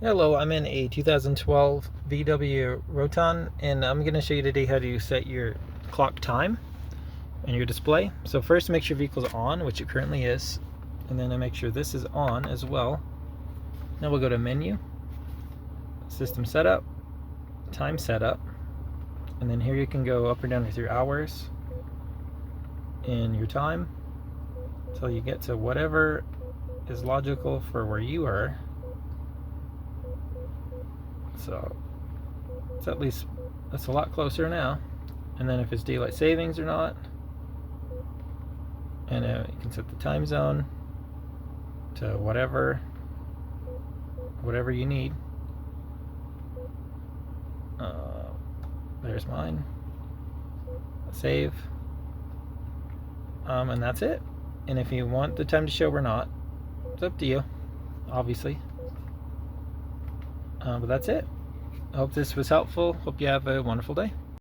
Hello, I'm in a 2012 VW Routan, and I'm going to show you today how to set your clock time and your display. So first, make sure your vehicle's on, which it currently is, and then I make sure this is on as well. Now we'll go to Menu, System Setup, Time Setup, and then here you can go up or down with your hours and your time until you get to whatever is logical for where you are. So it's at least, that's a lot closer now. And then if it's daylight savings or not, and you can set the time zone to whatever you need. There's mine. Save. And that's it. And if you want the time to show or not, it's up to you, obviously. But that's it. I hope this was helpful. Hope you have a wonderful day.